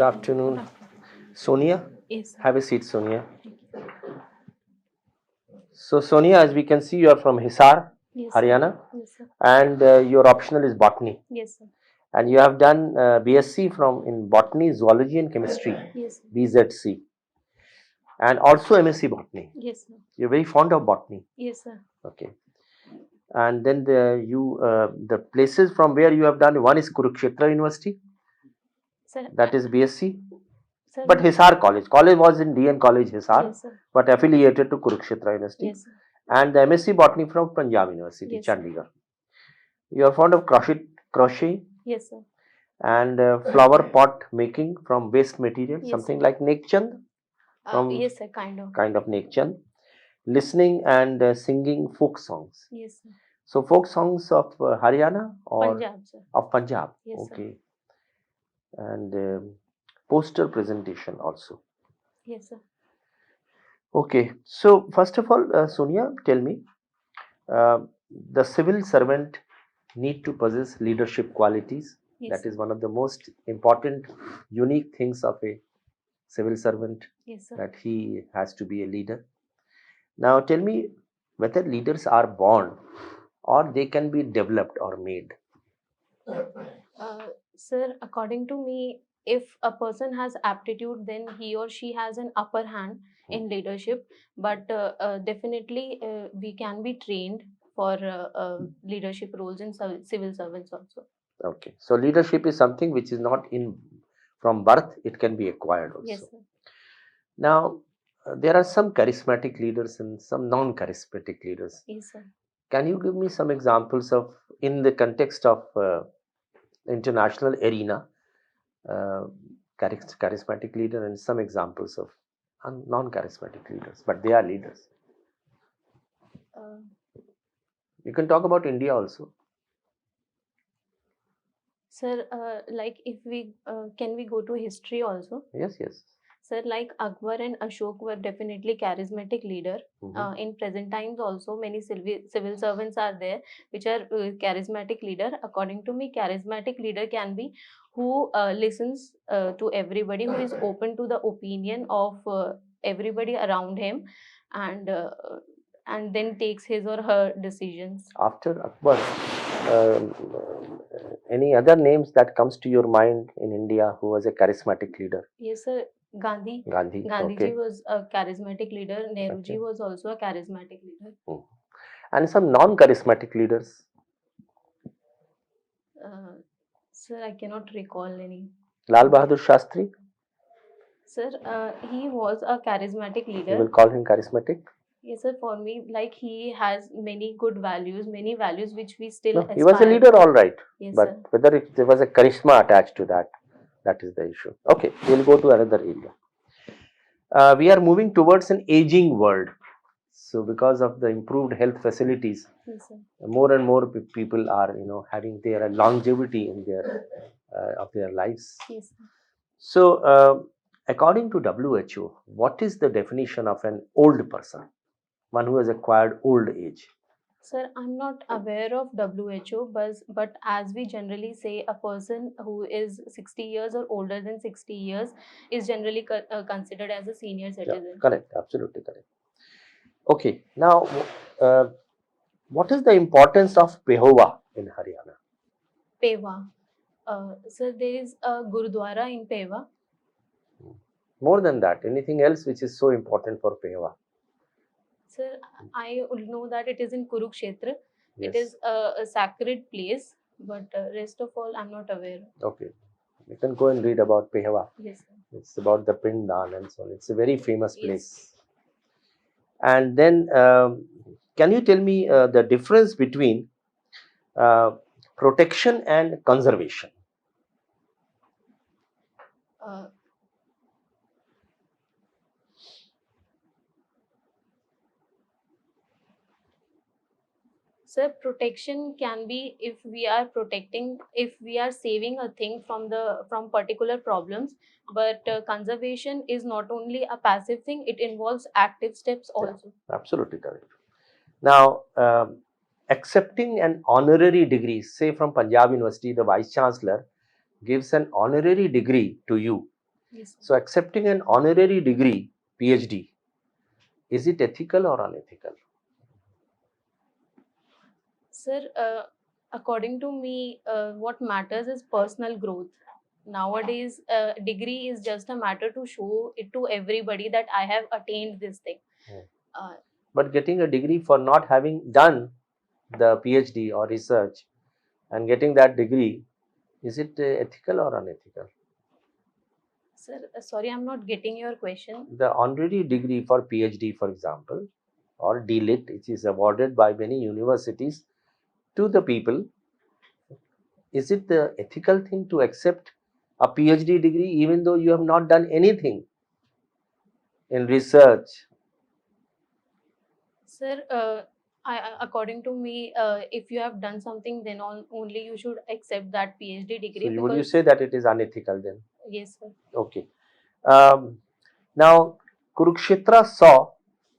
Good afternoon. Sonia? Yes, sir. Have a seat, Sonia. So, Sonia, as we can see, you are from Hisar, Yes, sir. Haryana, Yes, sir. and your optional is botany. Yes, sir. And you have done BSc in botany, zoology, and chemistry, Yes, sir. BZC, and also MSc botany. Yes, sir. You're very fond of botany. Yes, sir. Okay. And then the places from where you have done, one is Kurukshetra University, Sir. that is BSc. Sir. But Hisar College was in DN College Hisar, Yes, sir. but affiliated to Kurukshetra University. Yes, sir. And the MSc Botany from Punjab University, Yes, sir. Chandigarh. You are fond of crochet Yes, sir. and flower pot making from waste material, Yes, something sir. like Nekchand, from Yes, sir. Kind of. Nekchand. Listening and singing folk songs. Yes, sir. So folk songs of Haryana or Punjab, sir. of Punjab. Yes, sir. Okay. And poster presentation also. Yes, sir. Okay. So first of all, Sonia, tell me, the civil servant need to possess leadership qualities. Yes, That is one of the most important, unique things of a civil servant, yes, sir. that he has to be a leader. Now tell me whether leaders are born or they can be developed or made. Sir, according to me, if a person has aptitude, then he or she has an upper hand in leadership. But definitely, we can be trained for leadership roles in civil servants also. Okay. So leadership is something which is not in from birth, it can be acquired also. Yes, sir. Now, there are some charismatic leaders and some non-charismatic leaders. Yes, sir. Can you give me some examples of, in the context of international arena, charismatic leader and some examples of non-charismatic leaders, but they are leaders. You can talk about India also. Sir, like if we can we go to history also? Yes, yes. Sir, like Akbar and Ashok were definitely charismatic leader. Mhm. In present times also many civil servants are there which are charismatic leader. According to me, charismatic leader can be who listens to everybody, who is open to the opinion of everybody around him, and uh, and then takes his or her decisions. After Akbar, um, any other names that comes to your mind in India who was a charismatic leader? Yes, sir. Gandhi. Gandhi. Gandhiji Okay. was a charismatic leader. Nehruji Okay. was also a charismatic leader. And some non-charismatic leaders. Sir, I cannot recall any. Lal Bahadur Shastri. Sir, he was a charismatic You leader. will call him charismatic. Yes, sir. For me, like he has many good values, many values which we still No, aspire. he was a leader, all right. Yes, But sir. whether there was a charisma attached to that, that is the issue. Okay, we will go to another area. We are moving towards an aging world. So, because of the improved health facilities, Yes, sir. more and more people are, having their longevity in their of their lives. Yes, sir. So, according to WHO, what is the definition of an old person? One who has acquired old age. Sir, I'm not aware of WHO, but as we generally say, a person who is 60 years or older than 60 years is generally considered as a senior citizen. Yeah, correct, absolutely correct. Okay, now what is the importance of Pehova in Haryana? Pewa. Sir, there is a Gurudwara in Pewa. More than that, anything else which is so important for Pehova? Sir, I know that it is in Kurukshetra. Yes. It is a sacred place, but rest of all, I'm not aware. Okay, you can go and read about Pehova. Yes, sir. It's about the Pindan and so on. It's a very famous Yes. place. And then, can you tell me the difference between protection and conservation? Sir, protection can be if we are protecting, if we are saving a thing from particular problems. But conservation is not only a passive thing; it involves active steps also. Yeah, absolutely correct. Now, accepting an honorary degree, say from Punjab University, the Vice Chancellor gives an honorary degree to you. Yes, sir. So accepting an honorary degree, PhD, is it ethical or unethical? Sir, according to me, what matters is personal growth. Nowadays, degree is just a matter to show it to everybody that I have attained this thing. Hmm. Uh, But getting a degree for not having done the PhD or research and getting that degree, is it ethical or unethical? Sir, sorry, I'm not getting your question. The honorary degree for PhD, for example, or DLit, which is awarded by many universities to the people, is it the ethical thing to accept a PhD degree even though you have not done anything in research? Sir, according to me, if you have done something, then only you should accept that PhD degree. So, would you Because say that it is unethical then? yes, sir. Okay. Now, Kurukshetra saw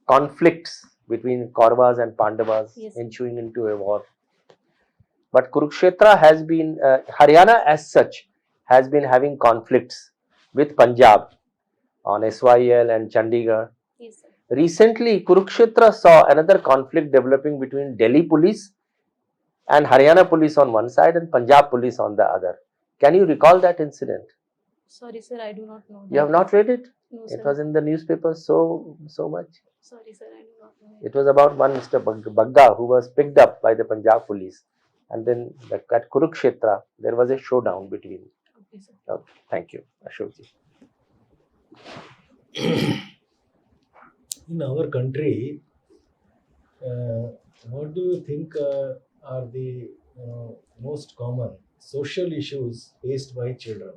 conflicts between Kauravas and Pandavas Yes. ensuing into a war. But Kurukshetra has been, Haryana as such, has been having conflicts with Punjab on SYL and Chandigarh. Yes, sir. Recently, Kurukshetra saw another conflict developing between Delhi police and Haryana police on one side and Punjab police on the other. Can you recall that incident? Sorry, sir, I do not know that. You have not read it? No, It sir. was in the newspaper so much. Sorry, sir, I do not know. It was about one Mr. Bagga who was picked up by the Punjab police, and then at Kurukshetra there was a showdown between. Okay, sir. Okay, thank you, Ashokji. In our country, what do you think are the most common social issues faced by children?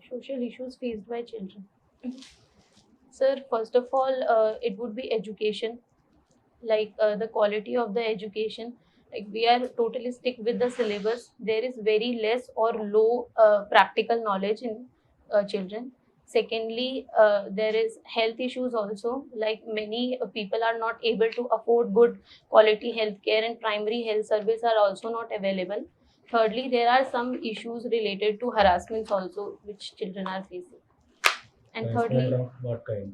Social issues faced by children. Sir, first of all, it would be education, like the quality of the education. Like we are totally stick with the syllabus. There is very less or low practical knowledge in children. Secondly, there is health issues also. Like many people are not able to afford good quality health care, and primary health service are also not available. Thirdly, there are some issues related to harassments also, which children are facing. And thirdly, Harassment of what kind?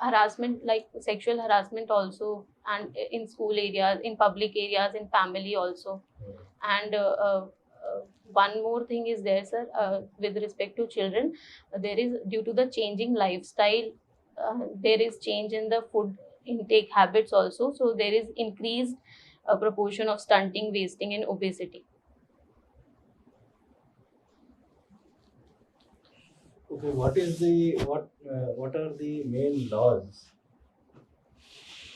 harassment like sexual harassment also, and in school areas, in public areas, in family also. And one more thing is there, sir, with respect to children, there is, due to the changing lifestyle, there is change in the food intake habits also, so there is increased proportion of stunting, wasting, and obesity. Okay, what are the main laws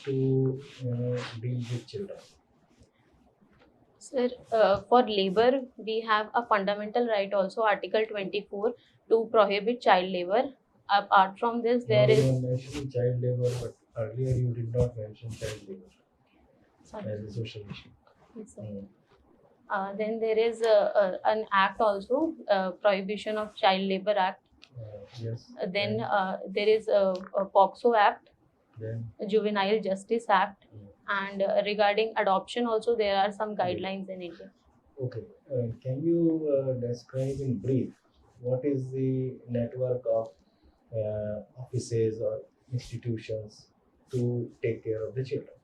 to deal with children? Sir, for labor, we have a fundamental right also, Article 24, to prohibit child labor. Apart from this, Now there you is. are mentioning child labor, but earlier you did not mention child labor Sorry. as a social issue. Yes, sir. Then there is an act also, Prohibition of Child Labor Act. Yes. Then there is a POXO Act, Then Juvenile Justice Act, and regarding adoption also there are some guidelines in India. okay, can you describe in brief what is the network of offices or institutions to take care of the children?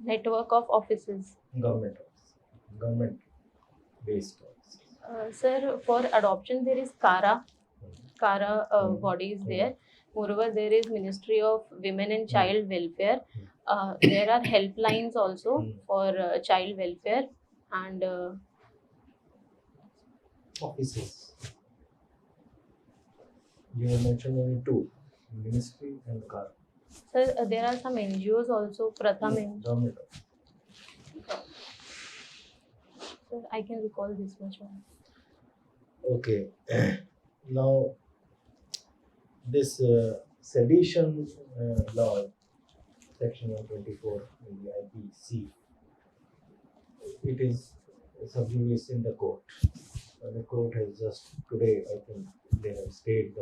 Network of offices. Government offices, government-based offices. Sir, for adoption there is CARA body is there. Moreover, there is Ministry of Women and Child Welfare. There are helplines also for child welfare, and Offices. You mentioned only two, ministry and car. sir, there are some NGOs also. Pratham NGO. Government. Sir, I can recall this much one. Okay. Now, this sedition law, section 124 in the IPC, it is sub judice in the court. The court has just today, I think, they have stayed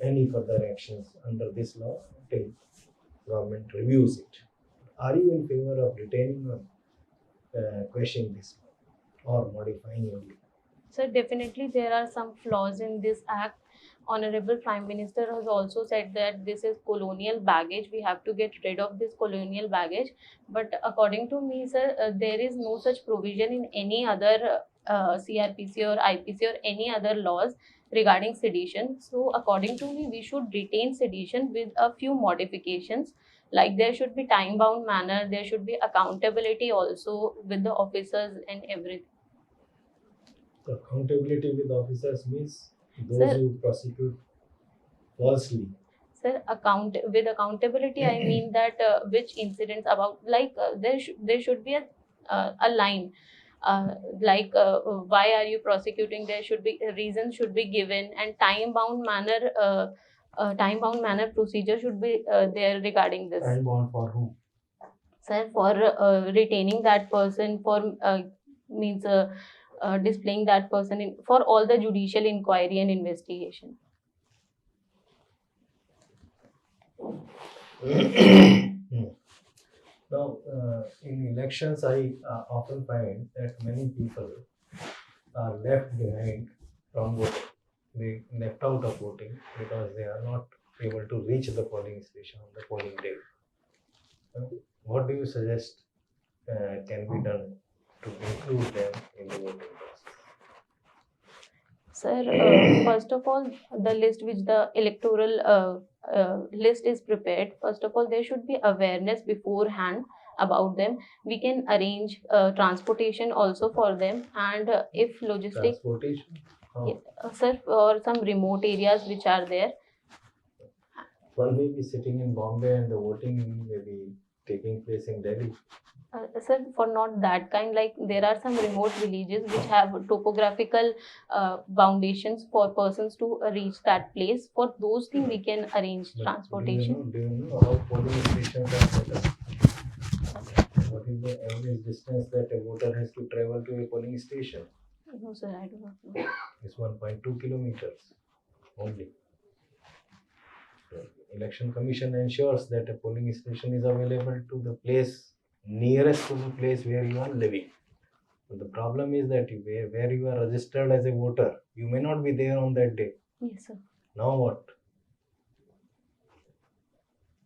any further actions under this law till government reviews it. Are you in favor of retaining or questioning this law or modifying only? So definitely there are some flaws in this act. Honorable Prime Minister has also said that this is colonial baggage. We have to get rid of this colonial baggage. But according to me, sir, there is no such provision in any other CRPC or IPC or any other laws regarding sedition. So according to me, we should retain sedition with a few modifications. Like there should be time bound manner, there should be accountability also with the officers and everything. Accountability with officers means those Sir, who prosecute falsely. Sir, accountability, I mean that which incidents about like there should be a line like why are you prosecuting? There should be a reason should be given and time bound manner procedure should be there regarding this. Time bound for whom? Sir, for retaining that person for means displaying that person in, for all the judicial inquiry and investigation. Now, in elections, I often find that many people are left behind from voting. They left out of voting because they are not able to reach the polling station on the polling day. What do you suggest can be done to include them in the voting process? Sir, first of all, the list which the electoral list is prepared, first of all, there should be awareness beforehand about them. We can arrange transportation also for them, and if logistic, Transportation? How? yes, sir, for some remote areas which are there. One may be sitting in Bombay and the voting may be taking place in Delhi. Sir, for not that kind, like there are some remote villages which have topographical foundations for persons to reach that place. For those things, we can arrange But transportation. Do you know how polling stations are set up? What is the average distance that a voter has to travel to a polling station? No, sir, I do not know. It's 1.2 kilometers only. The Election Commission ensures that a polling station is available to the place nearest to the place where you are living. But the problem is that where you are registered as a voter, you may not be there on that day. Yes, sir. Now what?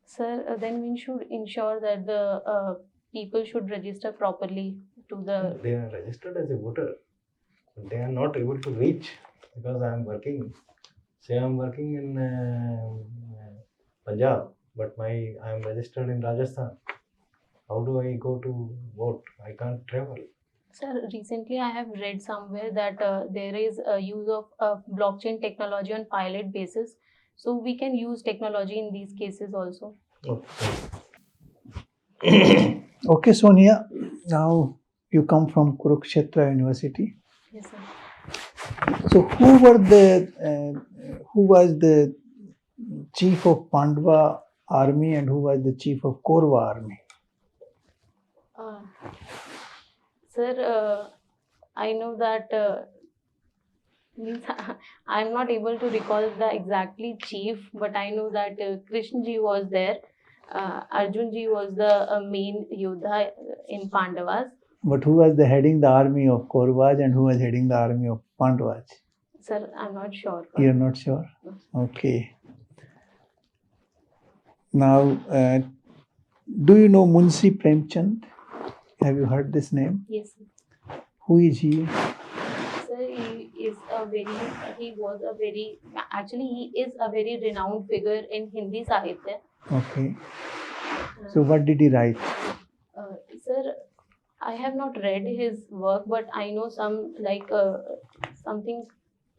Sir, then we should ensure that the people should register properly to the. They are registered as a voter. They are not able to reach because I am working. Say I am working in Punjab, but I am registered in Rajasthan. How do I go to vote? I can't travel. Sir, recently I have read somewhere that there is a use of blockchain technology on pilot basis. So we can use technology in these cases also. Okay, Sonia. Now you come from Kurukshetra University. Yes, sir. So who was the chief of Pandwa army and who was the chief of Kaurva army? Sir, I know that means I'm not able to recall the exactly chief, but I know that Krishna ji was there. Arjun ji was the main Yoddha in Pandavas. But who was the heading the army of Kauravas and who was heading the army of Pandavas? Sir, I'm not sure. You're not sure? Okay. Now, do you know Munshi Premchand? Have you heard this name? Yes, sir. Who is he? Sir, he was a very, actually he is a very renowned figure in Hindi Sahitya. Okay. So what did he write? Sir, I have not read his work, but I know some like something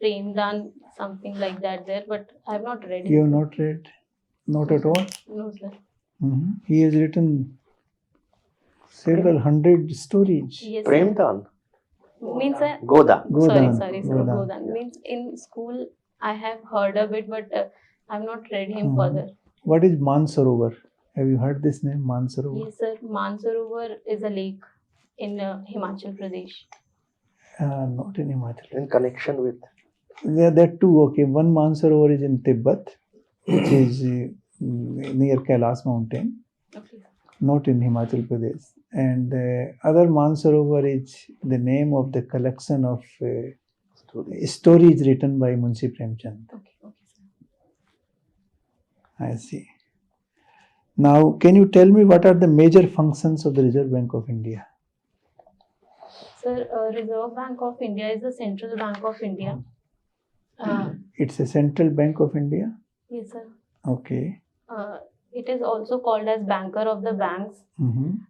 Premdan, something like that there, but I have not read. You have not read? Not at all? No, sir. He has written several hundred stories. Yes, sir. Premdan. Means Goda. Godan. sorry, sir. Godan. Means in school I have heard of it, but I have not read him further. What is Mansarovar? Have you heard this name, Mansarovar? Yes, sir. Mansarovar is a lake in Himachal Pradesh. Not in Himachal. In connection with. There are two. Okay, one Mansarovar is in Tibet, which is near Kailas mountain, Okay. not in Himachal Pradesh. And the other Mansarovar is the name of the collection of Story is written by Munshi Premchand. Okay, okay, sir. I see. Now, can you tell me what are the major functions of the Reserve Bank of India? Sir, Reserve Bank of India is the central bank of India. It's a central bank of India. Yes, sir. Okay. It is also called as banker of the banks. Mm-hmm.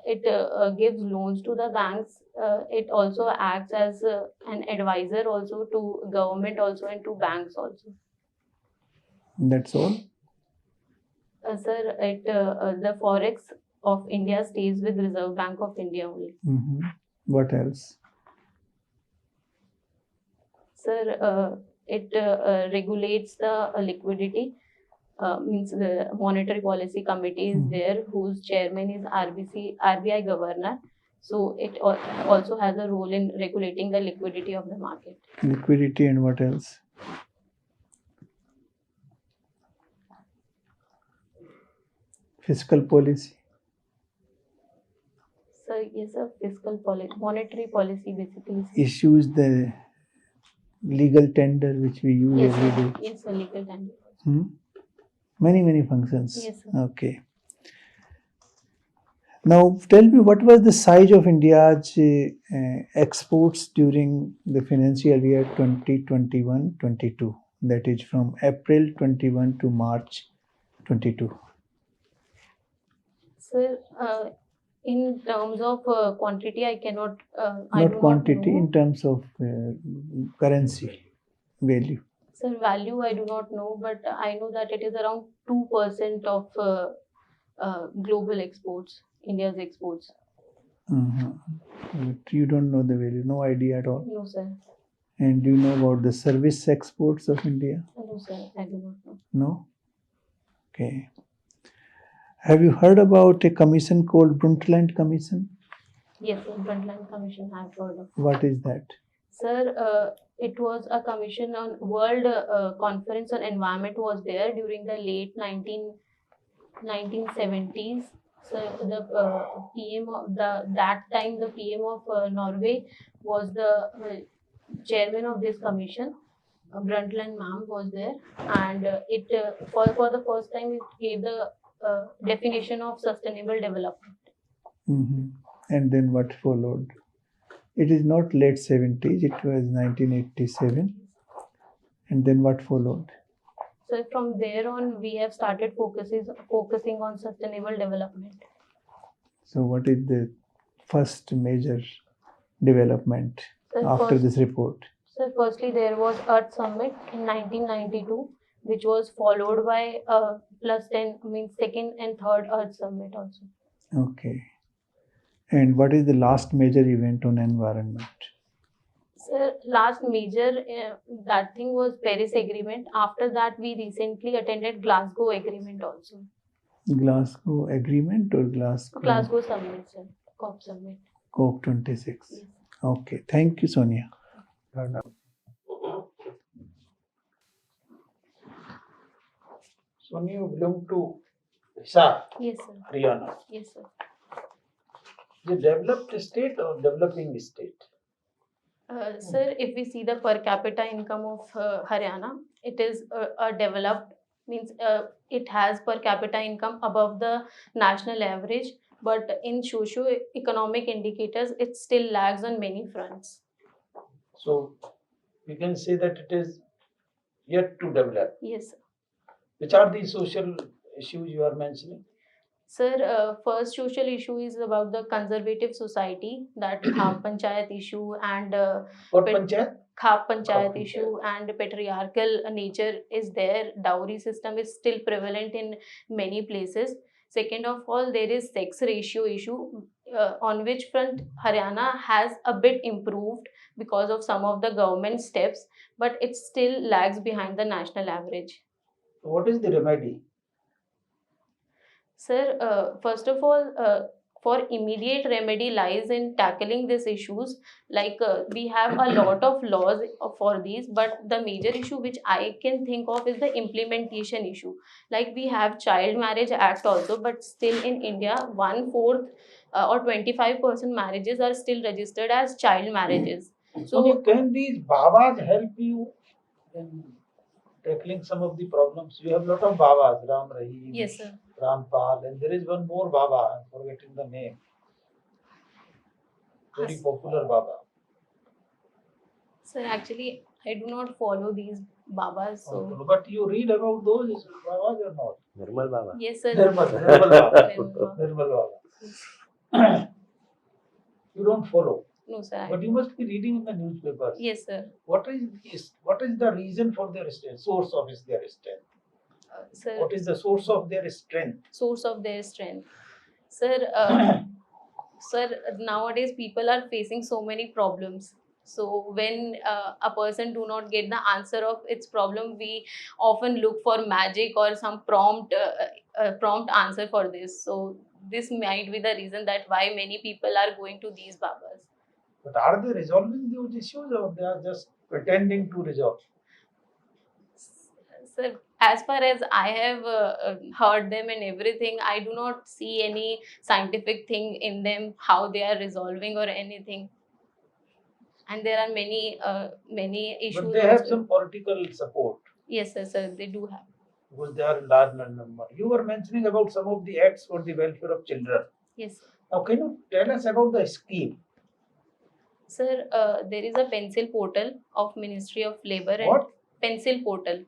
It gives loans to the banks. It also acts as an advisor also to government also and to banks also. That's all. Sir, the forex of India stays with Reserve Bank of India only. Mm-hmm. What else? Sir, it regulates the liquidity. Means the Monetary Policy Committee is there, whose chairman is RBI governor. So it also has a role in regulating the liquidity of the market. Liquidity and what else? Fiscal policy. So yes, sir, fiscal policy, monetary policy basically. Issues the legal tender which we use Yes, every sir. day. Yes, sir, legal tender. Many functions. Yes, sir. Okay. Now tell me, what was the size of India's exports during the financial year 2021-22? That is from April 21 to March 22. Sir, in terms of quantity, I cannot. Not quantity, in terms of currency value. Sir, value I do not know, but I know that it is around 2% of global exports, India's exports. But you don't know the value, no idea at all. No, sir. And do you know about the service exports of India? No, sir, I do not know. No? Okay. Have you heard about a commission called Brundtland Commission? Yes, sir, Brundtland Commission I have heard of. What is that? Sir, it was a commission on World Conference on Environment was there during the late 1970s. So the PM of that time the PM of Norway was the chairman of this commission. Brundtland ma'am was there, and it for the first time it gave the definition of sustainable development. And then what followed? It is not late 70s, it was 1987. And then what followed? So from there on, we have started focusing on sustainable development. So what is the first major development after this report? So firstly, there was Earth Summit in 1992, which was followed by +10, means second and third Earth Summit also. Okay. And what is the last major event on environment? Sir, last major that thing was Paris Agreement. After that, we recently attended Glasgow Agreement also. Glasgow Agreement or Glasgow? Glasgow Summit, sir. COP Summit. COP26. Yes. Okay. Thank you, Sonia. Sonia, you belong to Hisar, Yes, sir. Haryana. Yes, sir. The developed state or developing state? Sir, if we see the per capita income of Haryana, it is a developed, means it has per capita income above the national average, but in socio-economic indicators, it still lags on many fronts. So we can say that it is yet to develop. Yes, sir. Which are the social issues you are mentioning? Sir, first social issue is about the conservative society, that Khap Panchayat issue and What But- panchayat? Khap Panchayat Khap issue and patriarchal nature is there. Dowry system is still prevalent in many places. Second of all, there is sex ratio issue, on which front Haryana has a bit improved because of some of the government steps, but it still lags behind the national average. What is the remedy? Sir, first of all, for immediate remedy lies in tackling these issues. Like we have a lot of laws for these, but the major issue which I can think of is the implementation issue. Like we have Child Marriage Act also, but still in India, 1/4 or 25% marriages are still registered as child marriages. Sonia, So can these Babas help you in tackling some of the problems? You have a lot of Babas, Ram Rahim, yes, sir. Rampal, and there is one more Baba, I'm forgetting the name. Very Yes. popular Baba. Sir, actually, I do not follow these babas. So But you read about those Babas or not? Nirmal Baba. yes, sir. Nirmal Baba. Nirmal Baba. Nirmal Baba. Yes. You don't follow, No, sir. but you must be reading in the newspapers. Yes, sir. What is the reason for their strength? Source of their strength. Sir, What is the source of their strength? source of their strength. Sir, sir, nowadays people are facing so many problems. So when a person do not get the answer of its problem, we often look for magic or some prompt answer for this. So this might be the reason that why many people are going to these babas. But are they resolving those issues or they are just pretending to resolve? So as far as I have heard them and everything, I do not see any scientific thing in them how they are resolving or anything. And there are many issues. But they have also. some political support Yes, sir, they do have. because they are in large number. You were mentioning about some of the acts for the welfare of children. Yes, sir. Now, can you tell us about the scheme? Sir, there is a pencil portal of Ministry of Labor and What? pencil portal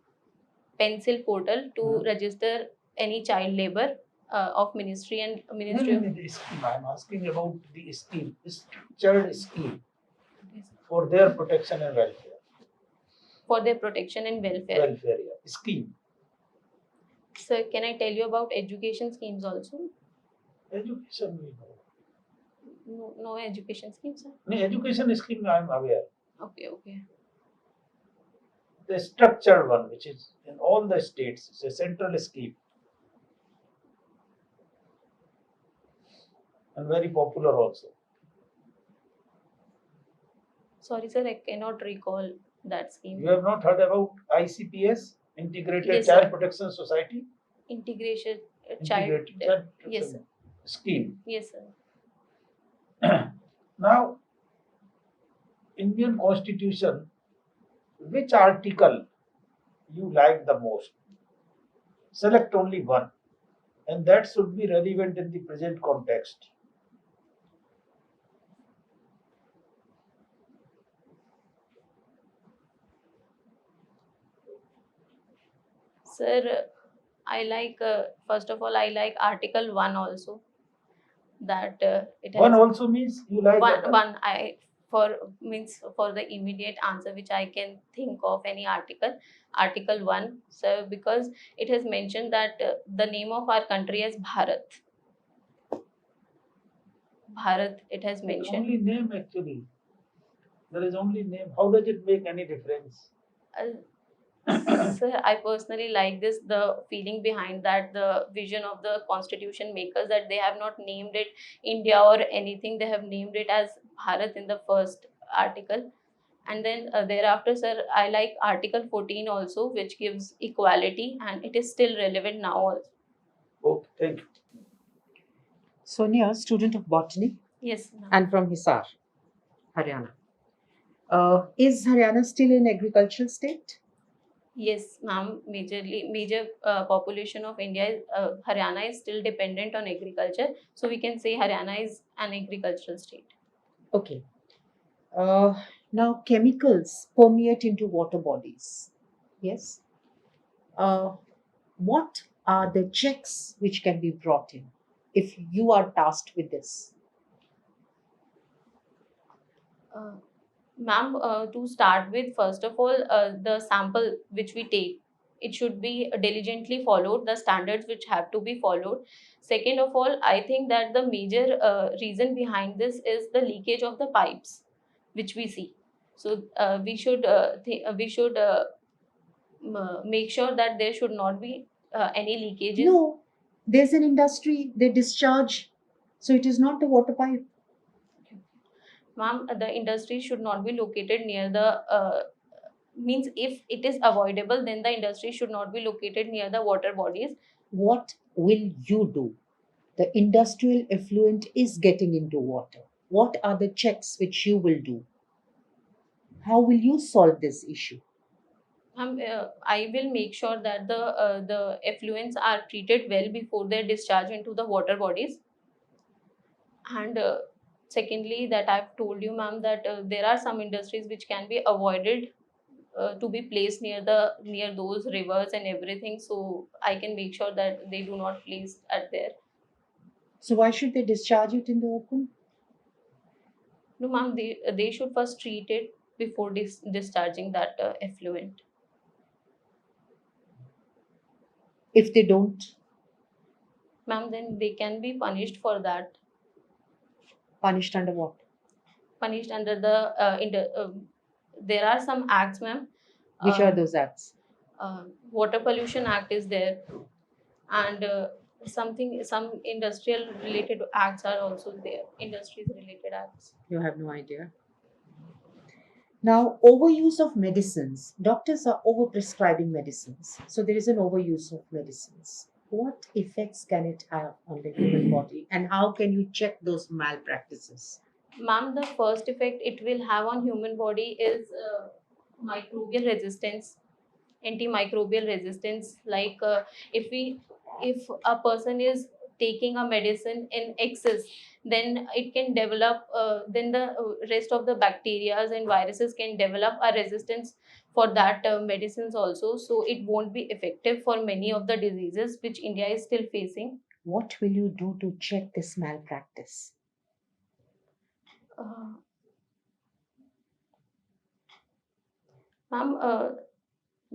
to Mhm. register any child labor of Ministry and No, Ministry no, of. no, the scheme. I am asking about the scheme, structured scheme Yes, for their protection and welfare. for their protection and welfare. Welfare, yeah. Scheme. Sir, can I tell you about education schemes also? Education, we know. No education schemes, sir. No, education scheme, I am aware. Okay. The structured one, which is in all the states, it's a central scheme and very popular also. Sorry, sir, I cannot recall that scheme. You have not heard about ICPS, Integrated Yes, Child sir. Protection Society? Integration child. Integrated Child Yes, Protection sir. Scheme. Yes, sir. Now, Indian Constitution, which article you like the most? Select only one, and that should be relevant in the present context. Sir, I like first of all I like Article 1 also. That it has One also means you like one that. one I for means for the immediate answer which I can think of any Article 1, so because it has mentioned that the name of our country is Bharat, it has It's mentioned. only name actually. There is only name. How does it make any difference? Sir, I personally like this, the feeling behind that, the vision of the constitution makers, that they have not named it India or anything, they have named it as Bharat in the first article. And then thereafter, sir, I like Article 14 also, which gives equality, and it is still relevant now also. Okay, thank you. Sonia, student of botany Yes, ma'am. and from Hisar, Haryana. Is Haryana still an agricultural state? Yes, ma'am. Major population of India, Haryana is still dependent on agriculture. So we can say Haryana is an agricultural state. Okay. Now, chemicals permeate into water bodies. Yes. What are the checks which can be brought in if you are tasked with this? Ma'am, to start with, first of all, the sample which we take, it should be diligently followed, the standards which have to be followed. Second of all, I think that the major reason behind this is the leakage of the pipes, which we see. So we should make sure that there should not be any leakages. No, there's an industry, they discharge. So it is not the water pipe. Ma'am, the industry should not be located near the means if it is avoidable, then the industry should not be located near the water bodies. What will you do? The industrial effluent is getting into water. What are the checks which you will do? How will you solve this issue? I will make sure that the effluents are treated well before their discharge into the water bodies. And secondly, that I've told you, ma'am, that there are some industries which can be avoided to be placed near those rivers and everything. So I can make sure that they do not place at there. So why should they discharge it in the open? No, ma'am, they should first treat it before discharging that effluent. If they don't, Ma'am, then they can be punished for that. punished under what? Punished under the there are some acts, ma'am. Which are those acts? Water pollution act is there, and some industrial related acts are also there, industries related acts. You have no idea. Now, overuse of medicines. Doctors are overprescribing medicines. So there is an overuse of medicines. What effects can it have on the human body, and how can you check those malpractices? Ma'am, the first effect it will have on human body is microbial resistance, antimicrobial resistance. Like if a person is taking a medicine in excess, then it can develop then the rest of the bacteria and viruses can develop a resistance for that medicines also, so it won't be effective for many of the diseases which India is still facing. What will you do to check this malpractice? uh, Ma'am,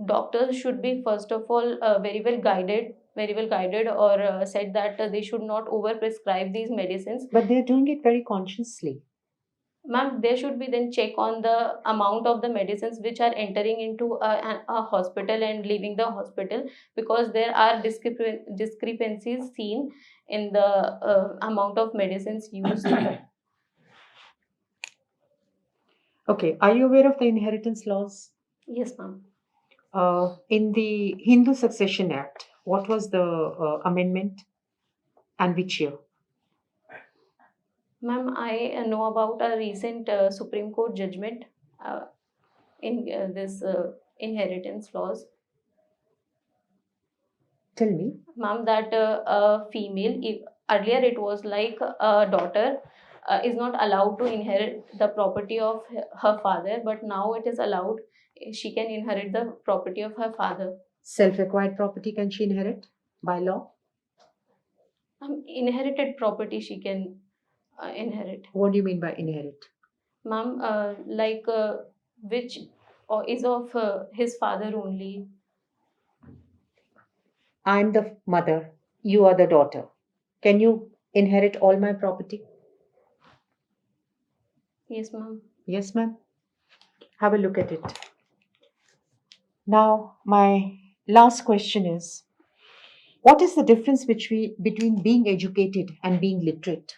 doctors should be first of all very well guided, or said that they should not over prescribe these medicines. But they're doing it very consciously. Ma'am, there should be then check on the amount of the medicines which are entering into a hospital and leaving the hospital, because there are discrepancies seen in the amount of medicines used. Okay, are you aware of the inheritance laws? Yes, ma'am. In the Hindu Succession Act, what was the amendment and which year? Ma'am, I know about a recent Supreme Court judgment in this inheritance laws. Tell me. Ma'am, that a female, earlier it was like a daughter is not allowed to inherit the property of her father, but now it is allowed. She can inherit the property of her father. Self-acquired property can she inherit by law? Inherited property she can inherit. What do you mean by inherit? Ma'am, like which is of his father only. I'm the mother, you are the daughter. Can you inherit all my property? Yes, ma'am. Yes, ma'am. Have a look at it. Now, my last question is, what is the difference between being educated and being literate?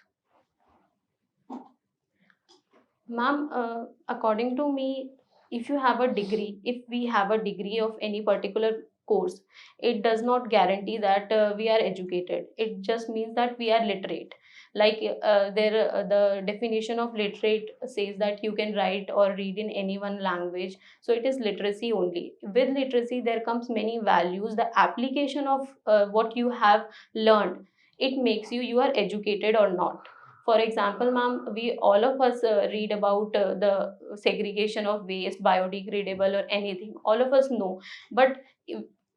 Ma'am, according to me, if we have a degree of any particular course, it does not guarantee that we are educated. It just means that we are literate. Like the definition of literate says that you can write or read in any one language. So it is literacy only. With literacy, there comes many values. The application of what you have learned, it makes you are educated or not. For example, ma'am, we all of us read about the segregation of waste, biodegradable or anything. All of us know, but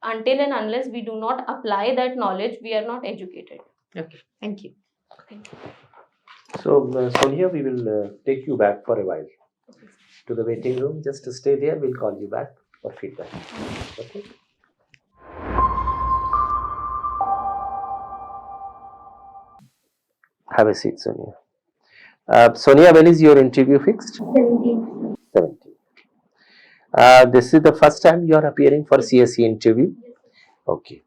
until and unless we do not apply that knowledge, we are not educated. Okay, thank you. Thank you. So, Sonia, we will take you back for a while to the waiting room. Just to stay there, we'll call you back for feedback. Okay. Have a seat, Sonia. Sonia, when is your interview fixed? 17. 17. This is the first time you are appearing for CSE interview. Okay.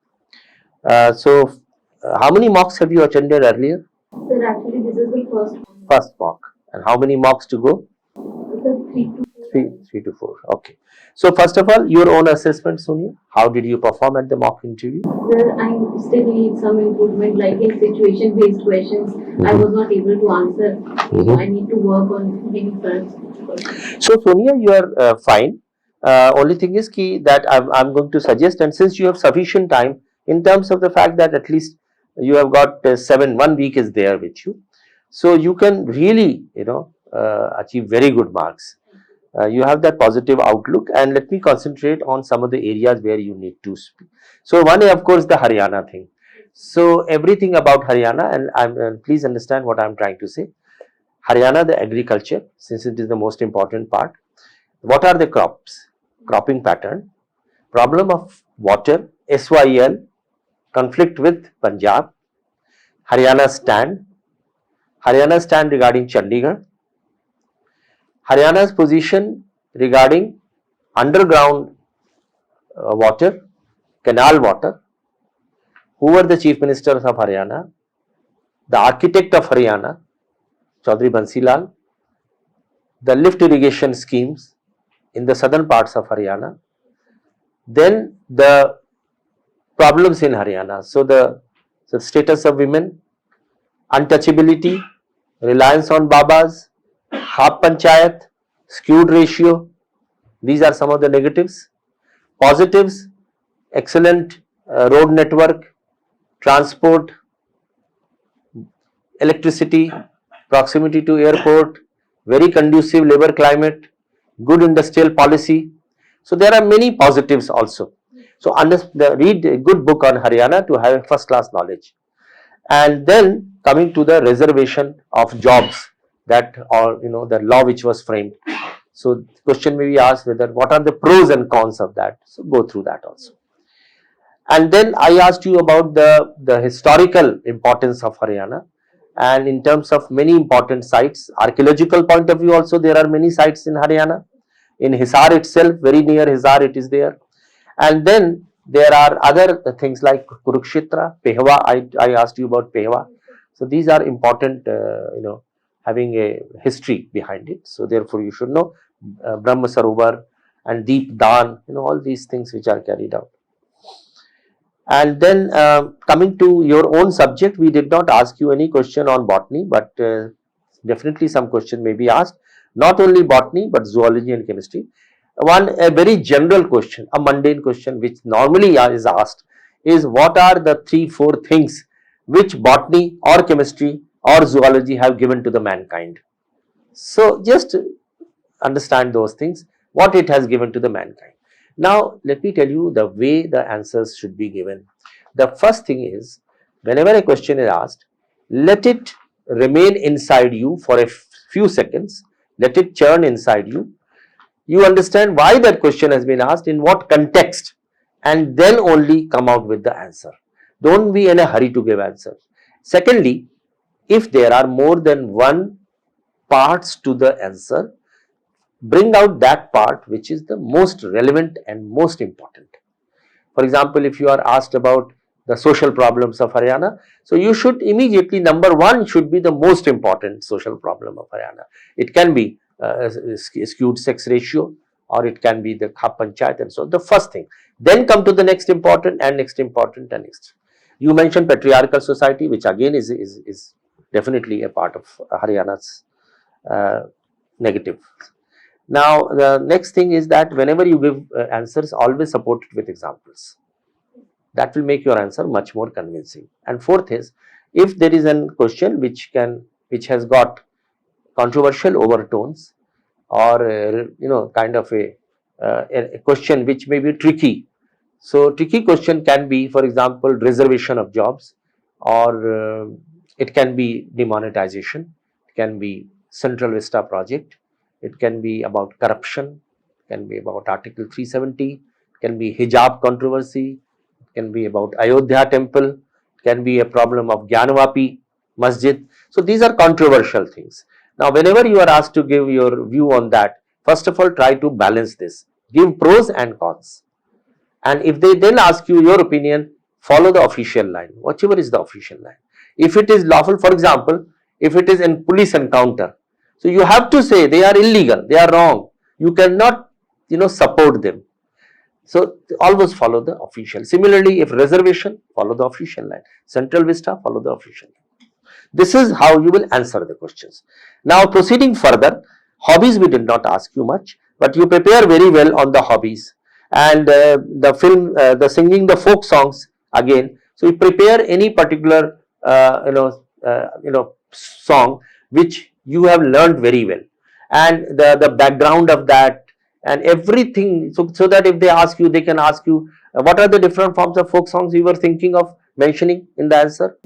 How many mocks have you attended earlier? Sir, actually, this is the first one. First mock. And how many mocks to go? Sir, 3 to Three to four. Okay. So first of all, your own assessment, Sonia. How did you perform at the mock interview? Sir, I still need some improvement, like in situation-based questions, I was not able to answer. So I need to work on many fronts. So Sonia, you are fine. Only thing is key that I'm going to suggest, and since you have sufficient time in terms of the fact that at least you have got 1 week is there with you, so you can really achieve very good marks. You have that positive outlook, and let me concentrate on some of the areas where you need to speak. So one is of course the Haryana thing. So everything about Haryana, and please understand what I'm trying to say. Haryana, the agriculture, since it is the most important part. What are the crops? Cropping pattern, problem of water, SYL, conflict with Punjab, Haryana stand regarding Chandigarh, Haryana's position regarding underground water, canal water, who were the chief ministers of Haryana, the architect of Haryana, Chaudhry Bansilal, the lift irrigation schemes in the southern parts of Haryana, then the problems in Haryana. So the status of women, untouchability, reliance on Babas, half panchayat, skewed ratio. These are some of the negatives. Positives, excellent road network, transport, electricity, proximity to airport, very conducive labor climate, good industrial policy. So there are many positives also. So read a good book on Haryana to have first class knowledge. And then coming to the reservation of jobs, that, or the law which was framed. So question may be asked whether what are the pros and cons of that. So go through that also. And then I asked you about the historical importance of Haryana, and in terms of many important sites, archaeological point of view also there are many sites in Haryana. In Hisar itself, very near Hisar it is there. And then there are other things like Kurukshetra, Pehwa, I asked you about Pehwa. So these are important, having a history behind it. So therefore you should know Brahma Sarovar and Deep Dan, all these things which are carried out. And then coming to your own subject, we did not ask you any question on botany, but definitely some question may be asked. Not only botany, but zoology and chemistry. A very general question, a mundane question which normally is asked is, what are the 3-4 things which botany or chemistry or zoology have given to the mankind? So just understand those things, what it has given to the mankind. Now let me tell you the way the answers should be given. The first thing is, whenever a question is asked, let it remain inside you for a few seconds, let it churn inside you. You understand why that question has been asked, in what context, and then only come out with the answer. Don't be in a hurry to give answers. Secondly, if there are more than one parts to the answer, bring out that part which is the most relevant and most important. For example, if you are asked about the social problems of Haryana, so you should immediately, number one should be the most important social problem of Haryana. It can be skewed sex ratio, or it can be the Khap Panchayat and so on, the first thing. Then come to the next important and next important and next. You mentioned patriarchal society, which again is definitely a part of Haryana's negative. Now the next thing is that whenever you give answers, always support it with examples. That will make your answer much more convincing. And fourth is, if there is a question which has got controversial overtones, or kind of a question which may be tricky. So tricky question can be, for example, reservation of jobs, or it can be demonetization, it can be Central Vista project, it can be about corruption, it can be about Article 370, it can be hijab controversy, it can be about Ayodhya temple, it can be a problem of Gyanvapi masjid. So these are controversial things. Now whenever you are asked to give your view on that, first of all try to balance this, give pros and cons. And if they then ask you your opinion, follow the official line, whichever is the official line. If it is lawful, for example, if it is in police encounter, so you have to say they are illegal, they are wrong. You cannot, support them. So always follow the official. Similarly, if reservation, follow the official line. Central Vista, follow the official line. This is how you will answer the questions. Now proceeding further, hobbies we did not ask you much, but you prepare very well on the hobbies, and the singing the folk songs again. So you prepare any particular song which you have learned very well, and the background of that and everything, so that if they ask you, they can ask you what are the different forms of folk songs you were thinking of mentioning in the answer.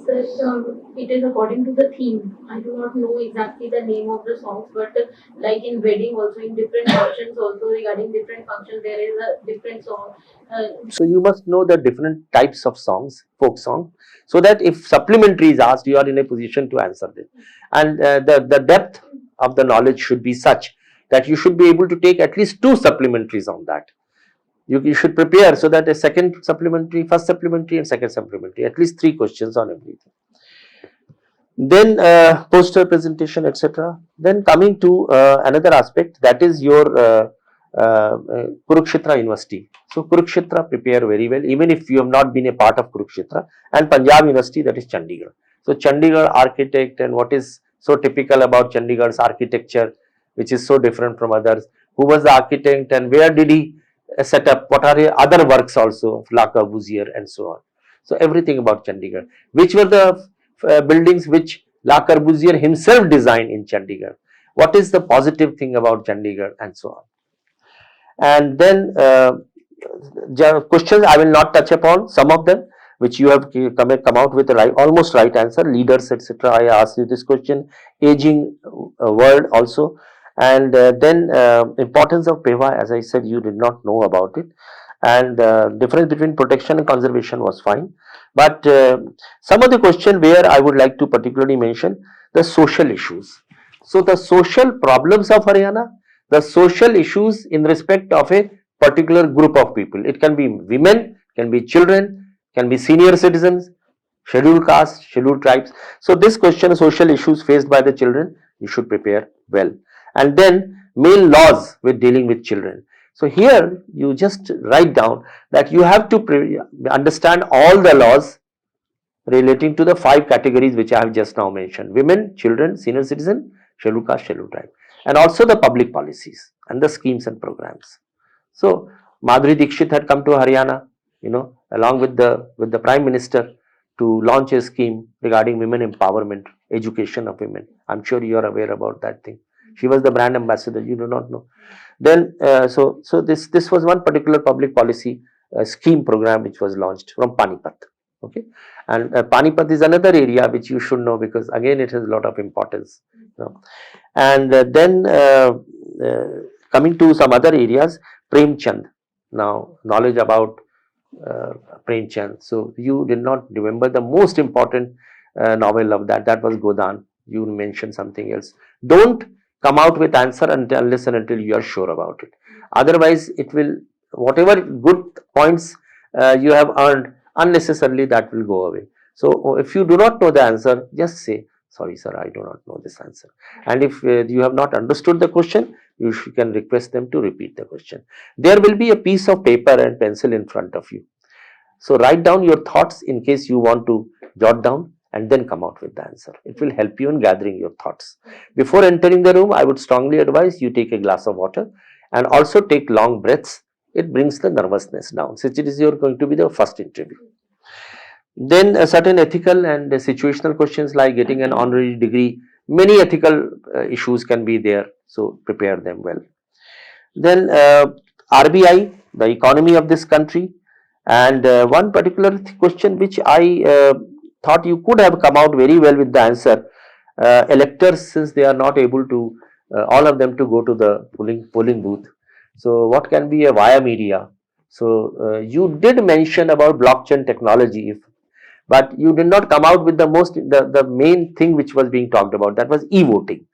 Sir, it is according to the theme. I do not know exactly the name of the songs, but like in wedding, also in different functions, also regarding different functions, there is a different song. So you must know the different types of songs, folk song, so that if supplementary is asked, you are in a position to answer it. And the depth of the knowledge should be such that you should be able to take at least 2 supplementaries on that. You should prepare so that a second supplementary, first supplementary and second supplementary, at least 3 questions on everything. Then poster presentation, etc. Then coming to another aspect, that is your Kurukshetra University. So Kurukshetra prepare very well, even if you have not been a part of Kurukshetra, and Punjab University, that is Chandigarh. So Chandigarh architect, and what is so typical about Chandigarh's architecture, which is so different from others. Who was the architect and where did he set up? What are the other works also of Le Corbusier and so on. So everything about Chandigarh. Which were the buildings which Le Corbusier himself designed in Chandigarh? What is the positive thing about Chandigarh and so on? And then questions I will not touch upon, some of them which you have come out with the almost right answer. Leaders, etc. I asked you this question. Aging world also. And then importance of PEVA, as I said, you did not know about it. And difference between protection and conservation was fine. But some of the question where I would like to particularly mention the social issues. So the social problems of Haryana, the social issues in respect of a particular group of people. It can be women, can be children, can be senior citizens, scheduled castes, scheduled tribes. So this question, social issues faced by the children, you should prepare well. And then main laws with dealing with children. So here you just write down that you have to understand all the laws relating to the 5 categories which I have just now mentioned: women, children, senior citizen, scheduled caste, scheduled tribe, and also the public policies and the schemes and programs. So Madhuri Dixit had come to Haryana, along with the Prime Minister, to launch a scheme regarding women empowerment, education of women. I'm sure you are aware about that thing. She was the brand ambassador. You do not know. Then so this was one particular public policy scheme program which was launched from Panipat. Okay, and Panipat is another area which you should know, because again it has a lot of importance. And then coming to some other areas, Premchand. Now knowledge about Premchand. So you did not remember the most important novel of that. That was Godan. You mentioned something else. Don't come out with answer unless and until you are sure about it. Otherwise, it will, whatever good points you have earned, unnecessarily that will go away. So if you do not know the answer, just say, sorry sir, I do not know this answer. And if you have not understood the question, you can request them to repeat the question. There will be a piece of paper and pencil in front of you. So write down your thoughts in case you want to jot down, and then come out with the answer. It will help you in gathering your thoughts. Before entering the room, I would strongly advise you take a glass of water and also take long breaths. It brings the nervousness down, since it is going to be the first interview. Then certain ethical and situational questions like getting an honorary degree. Many ethical issues can be there, so prepare them well. Then RBI, the economy of this country, and one particular question which I thought you could have come out very well with the answer. Electors, since they are not able to, all of them to go to the polling booth. So what can be a via media? So you did mention about blockchain technology, but you did not come out with the main thing which was being talked about. That was e-voting.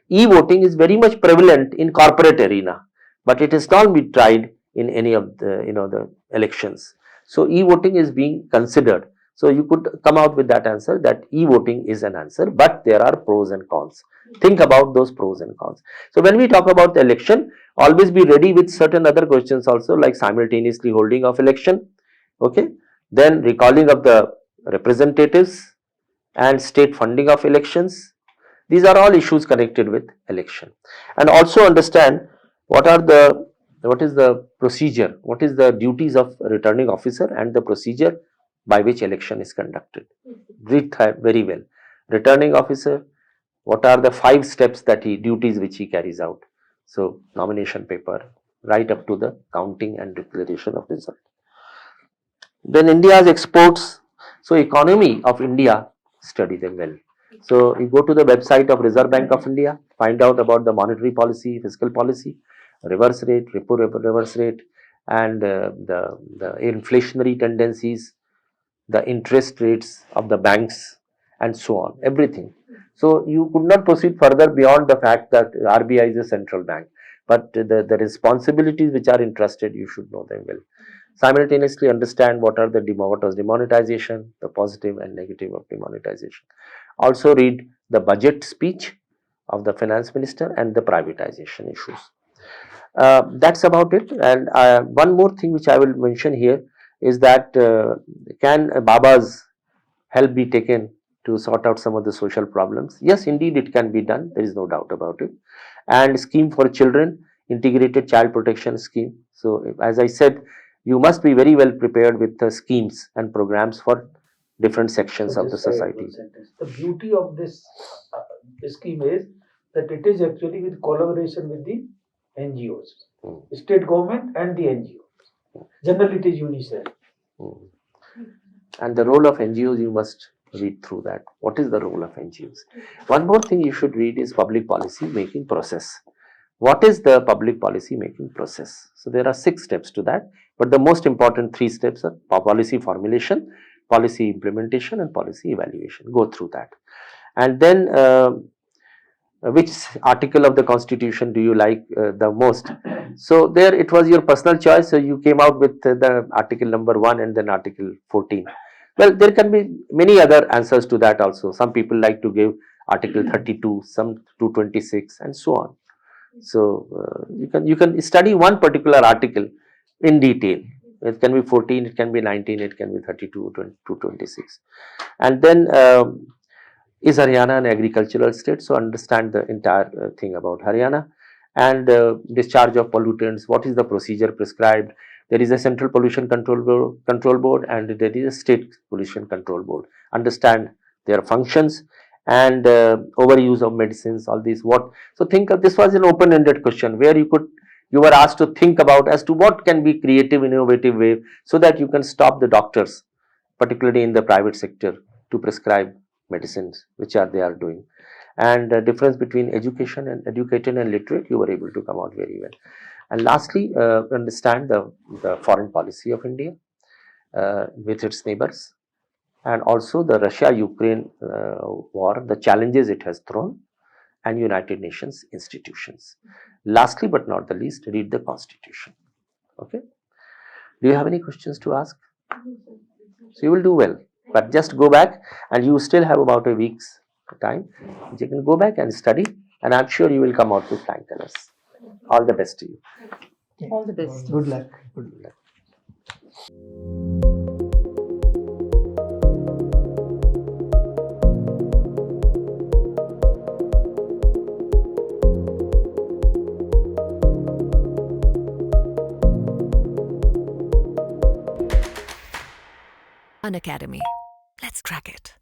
E-voting is very much prevalent in corporate arena, but it has not been tried in any of the the elections. So e-voting is being considered, So you could come out with that answer that e-voting is an answer, but there are pros and cons. Think about those pros and cons. So when we talk about the election, always be ready with certain other questions also, like simultaneously holding of election, okay, then recalling of the representatives and state funding of elections. These are all issues connected with election. And also understand what is the procedure, what is the duties of returning officer and the procedure by which election is conducted. Read that very well. Returning officer, what are the 5 steps that duties which he carries out. So nomination paper, right up to the counting and declaration of result. Then India's exports. So economy of India, study them well. So you go to the website of Reserve Bank of India, find out about the monetary policy, fiscal policy, reverse rate, reverse rate, and the inflationary tendencies, the interest rates of the banks, and so on, everything. So you could not proceed further beyond the fact that RBI is a central bank, but the responsibilities which are entrusted, you should know them well. Simultaneously understand what was demonetization, the positive and negative of demonetization. Also read the budget speech of the finance minister and the privatization issues. That's about it. And one more thing which I will mention here is that can Baba's help be taken to sort out some of the social problems? Yes, indeed it can be done. There is no doubt about it. And scheme for children, integrated child protection scheme. So as I said, you must be very well prepared with the schemes and programs for different sections of the society. The beauty of this scheme is that it is actually with collaboration with the NGOs, state government and the NGO. Generally, it is UNICEF. And the role of NGOs, you must read through that. What is the role of NGOs? One more thing you should read is public policy making process. What is the public policy making process? So there are 6 steps to that, but the most important 3 steps are policy formulation, policy implementation, and policy evaluation. Go through that. And then which article of the constitution do you like the most? So there it was your personal choice. So you came out with the article number 1 and then article 14. Well, there can be many other answers to that also. Some people like to give article 32, some 226, and so on. So you can study one particular article in detail. It can be 14, it can be 19, it can be 32, 226. And then is Haryana an agricultural state? So understand the entire thing about Haryana. And discharge of pollutants, what is the procedure prescribed? There is a central pollution control board and there is a state pollution control board. Understand their functions and overuse of medicines, all these. So think of this was an open-ended question where you were asked to think about as to what can be creative, innovative way so that you can stop the doctors, particularly in the private sector, to prescribe medicines which they are doing. And the difference between education and educated and literate, you were able to come out very well. And lastly, understand the foreign policy of India with its neighbors, and also the Russia-Ukraine war, the challenges it has thrown, and United Nations institutions. Lastly but not the least, read the Constitution. Okay. Do you have any questions to ask? So you will do well, but just go back and you still have about a week's time. You can go back and study, and I'm sure you will come out with flying colors. All the best to you. All the best. Good luck. Good luck. Unacademy. Let's crack it.